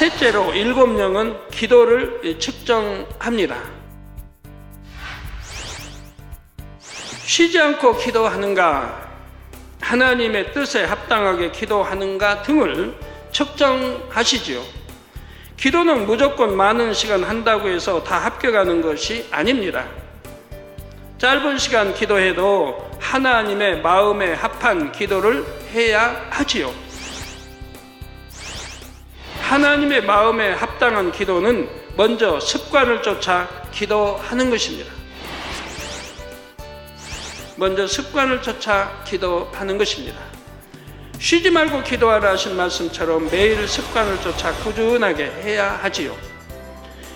셋째로 7영은 기도를 측정합니다. 쉬지 않고 기도하는가, 하나님의 뜻에 합당하게 기도하는가 등을 측정하시지요. 기도는 무조건 많은 시간 한다고 해서 다 합격하는 것이 아닙니다. 짧은 시간 기도해도 하나님의 마음에 합한 기도를 해야 하지요. 하나님의 마음에 합당한 기도는 먼저 습관을 쫓아 기도하는 것입니다. 먼저 습관을 쫓아 기도하는 것입니다. 쉬지 말고 기도하라 하신 말씀처럼 매일 습관을 쫓아 꾸준하게 해야 하지요.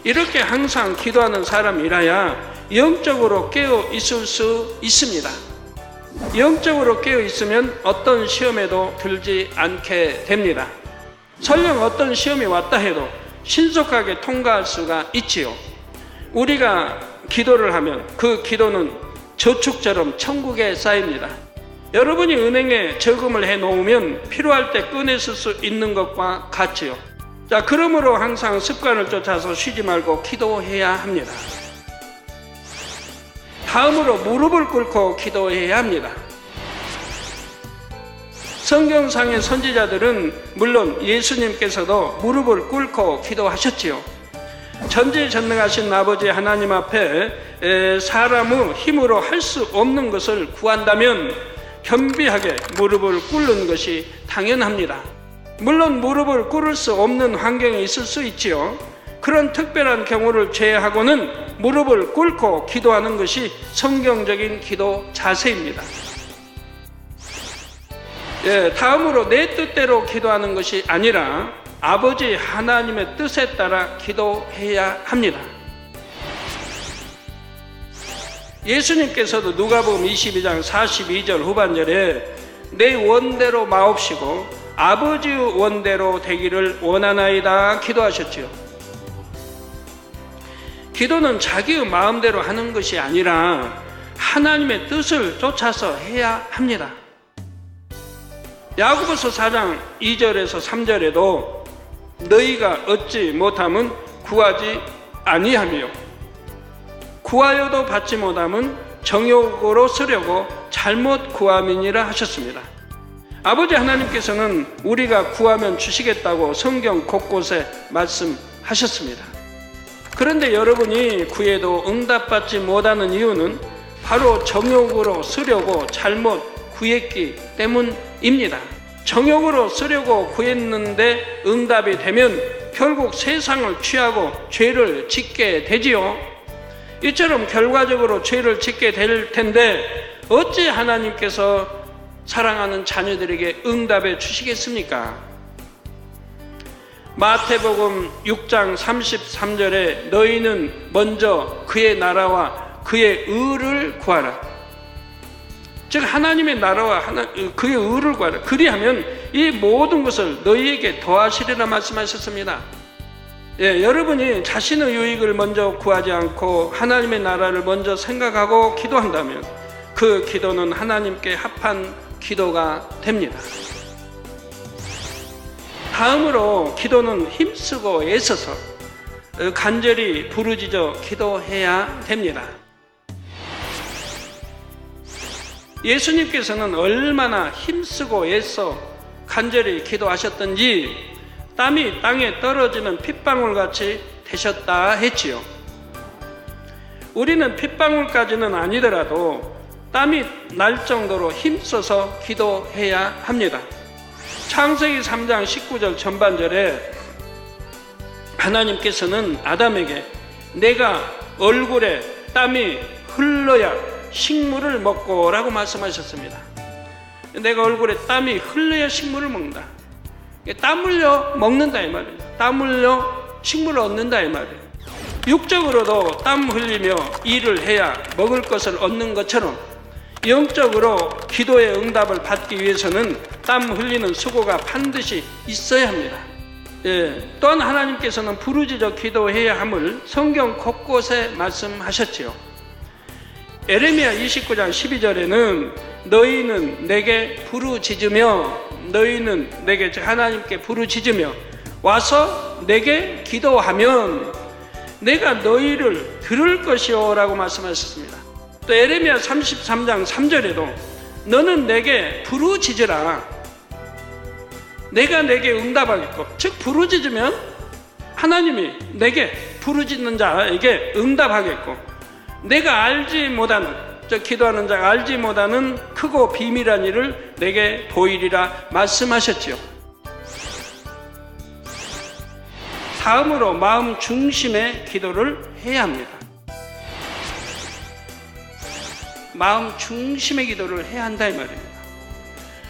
이렇게 항상 기도하는 사람이라야 영적으로 깨어 있을 수 있습니다. 영적으로 깨어 있으면 어떤 시험에도 들지 않게 됩니다. 설령 어떤 시험이 왔다 해도 신속하게 통과할 수가 있지요. 우리가 기도를 하면 그 기도는 저축처럼 천국에 쌓입니다. 여러분이 은행에 저금을 해 놓으면 필요할 때 꺼내 쓸 수 있는 것과 같지요. 자, 그러므로 항상 습관을 쫓아서 쉬지 말고 기도해야 합니다. 다음으로 무릎을 꿇고 기도해야 합니다. 성경상의 선지자들은 물론 예수님께서도 무릎을 꿇고 기도하셨지요. 전지전능하신 아버지 하나님 앞에 사람의 힘으로 할 수 없는 것을 구한다면 겸비하게 무릎을 꿇는 것이 당연합니다. 물론 무릎을 꿇을 수 없는 환경이 있을 수 있지요. 그런 특별한 경우를 제외하고는 무릎을 꿇고 기도하는 것이 성경적인 기도 자세입니다. 다음으로 내 뜻대로 기도하는 것이 아니라 아버지 하나님의 뜻에 따라 기도해야 합니다. 예수님께서도 누가복음 22장 42절 후반절에 내 원대로 마옵시고 아버지의 원대로 되기를 원하나이다 기도하셨지요. 기도는 자기의 마음대로 하는 것이 아니라 하나님의 뜻을 쫓아서 해야 합니다. 야고보서 4장 2절에서 3절에도 너희가 얻지 못함은 구하지 아니하며 구하여도 받지 못함은 정욕으로 쓰려고 잘못 구함이니라 하셨습니다. 아버지 하나님께서는 우리가 구하면 주시겠다고 성경 곳곳에 말씀하셨습니다. 그런데 여러분이 구해도 응답받지 못하는 이유는 바로 정욕으로 쓰려고 잘못 구했기 때문입니다. 정욕으로 쓰려고 구했는데 응답이 되면 결국 세상을 취하고 죄를 짓게 되지요. 이처럼 결과적으로 죄를 짓게 될 텐데 어찌 하나님께서 사랑하는 자녀들에게 응답해 주시겠습니까? 마태복음 6장 33절에 너희는 먼저 그의 나라와 그의 의를 구하라. 즉 하나님의 나라와 그의 의를 구하라. 그리하면 이 모든 것을 너희에게 더하시리라 말씀하셨습니다. 여러분이 자신의 유익을 먼저 구하지 않고 하나님의 나라를 먼저 생각하고 기도한다면 그 기도는 하나님께 합한 기도가 됩니다. 다음으로 기도는 힘쓰고 애써서 간절히 부르짖어 기도해야 됩니다. 예수님께서는 얼마나 힘쓰고 애써 간절히 기도하셨던지 땀이 땅에 떨어지는 핏방울같이 되셨다 했지요. 우리는 핏방울까지는 아니더라도 땀이 날 정도로 힘써서 기도해야 합니다. 창세기 3장 19절 전반절에 하나님께서는 아담에게 내가 얼굴에 땀이 흘러야 식물을 먹고 라고 말씀하셨습니다. 내가 얼굴에 땀이 흘러야 식물을 먹는다. 땀 흘려 먹는다 이 말이에요. 땀 흘려 식물을 얻는다 이 말이에요. 육적으로도 땀 흘리며 일을 해야 먹을 것을 얻는 것처럼 영적으로 기도의 응답을 받기 위해서는 땀 흘리는 수고가 반드시 있어야 합니다. 또한 하나님께서는 부르짖어 기도해야 함을 성경 곳곳에 말씀하셨지요. 에레미야 29장 12절에는 너희는 내게 부르짖으며 너희는 내게 하나님께 부르짖으며 와서 내게 기도하면 내가 너희를 들을 것이요 라고 말씀하셨습니다. 또 에레미야 33장 3절에도 너는 내게 부르짖으라 내가 내게 응답하겠고, 즉 부르짖으면 하나님이 내게 부르짖는 자에게 응답하겠고, 내가 알지 못하는, 기도하는 자가 알지 못하는 크고 비밀한 일을 내게 보이리라 말씀하셨지요. 다음으로 마음 중심의 기도를 해야 합니다. 마음 중심의 기도를 해야 한다 이 말입니다.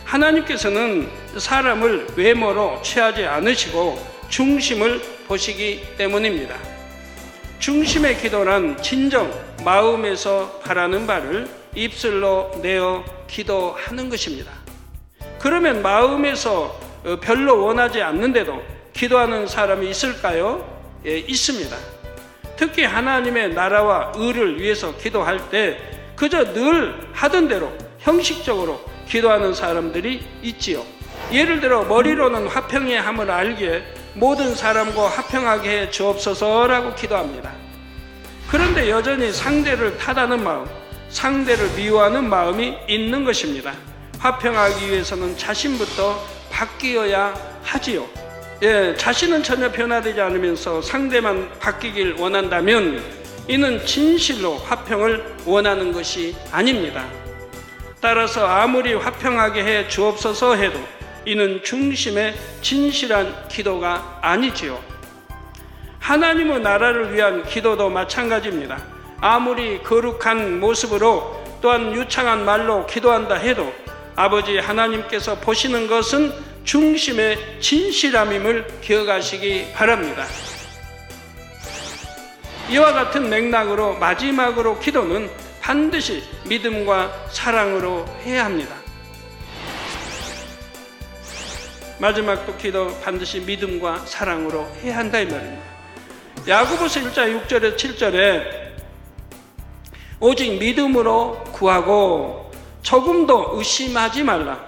하나님께서는 사람을 외모로 취하지 않으시고 중심을 보시기 때문입니다. 중심의 기도란 진정 마음에서 바라는 바를 입술로 내어 기도하는 것입니다. 그러면 마음에서 별로 원하지 않는데도 기도하는 사람이 있을까요? 예, 있습니다. 특히 하나님의 나라와 의를 위해서 기도할 때 그저 늘 하던 대로 형식적으로 기도하는 사람들이 있지요. 예를 들어 머리로는 화평의 함을 알기에 모든 사람과 화평하게 해 주옵소서라고 기도합니다. 그런데 여전히 상대를 탓하는 마음, 상대를 미워하는 마음이 있는 것입니다. 화평하기 위해서는 자신부터 바뀌어야 하지요. 예, 자신은 전혀 변화되지 않으면서 상대만 바뀌길 원한다면 이는 진실로 화평을 원하는 것이 아닙니다. 따라서 아무리 화평하게 해 주옵소서 해도 이는 중심의 진실한 기도가 아니지요. 하나님의 나라를 위한 기도도 마찬가지입니다. 아무리 거룩한 모습으로 또한 유창한 말로 기도한다 해도 아버지 하나님께서 보시는 것은 중심의 진실함임을 기억하시기 바랍니다. 이와 같은 맥락으로 마지막으로 기도는 반드시 믿음과 사랑으로 해야 합니다. 마지막도 기도 반드시 믿음과 사랑으로 해야 한다 이 말입니다. 야고보서 1장 6절에 7절에 오직 믿음으로 구하고 조금도 의심하지 말라.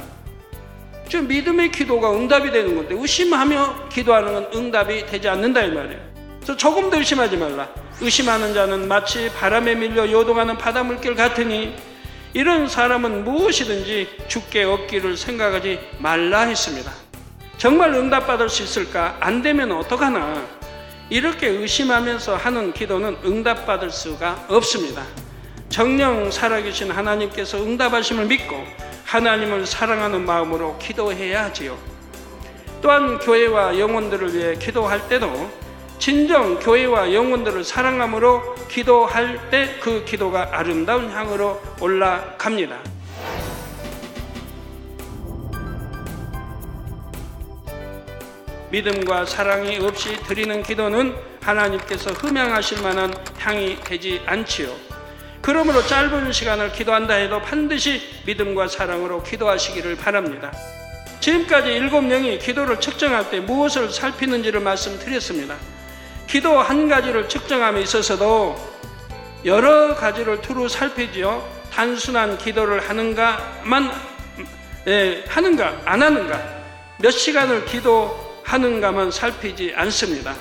좀 믿음의 기도가 응답이 되는 건데 의심하며 기도하는 건 응답이 되지 않는다 이 말이에요. 그래서 조금도 의심하지 말라. 의심하는 자는 마치 바람에 밀려 요동하는 바닷물결 같으니 이런 사람은 무엇이든지 주께 얻기를 생각하지 말라 했습니다. 정말 응답받을 수 있을까? 안 되면 어떡하나? 이렇게 의심하면서 하는 기도는 응답받을 수가 없습니다. 정녕 살아계신 하나님께서 응답하심을 믿고 하나님을 사랑하는 마음으로 기도해야 하지요. 또한 교회와 영혼들을 위해 기도할 때도 진정 교회와 영혼들을 사랑함으로 기도할 때 그 기도가 아름다운 향으로 올라갑니다. 믿음과 사랑이 없이 드리는 기도는 하나님께서 흠양하실 만한 향이 되지 않지요. 그러므로 짧은 시간을 기도한다 해도 반드시 믿음과 사랑으로 기도하시기를 바랍니다. 지금까지 7명이 기도를 측정할 때 무엇을 살피는지를 말씀드렸습니다. 기도 한 가지를 측정함에 있어서도 여러 가지를 두루 살피지요. 단순한 기도를 하는가만 하는가 안 하는가, 몇 시간을 기도하는가만 살피지 않습니다.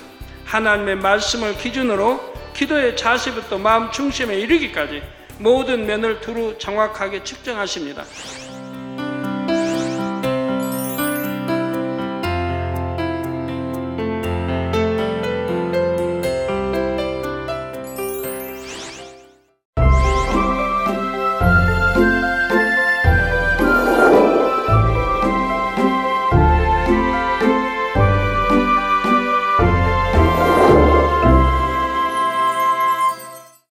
하나님의 말씀을 기준으로 기도의 자세부터 마음 중심에 이르기까지 모든 면을 두루 정확하게 측정하십니다.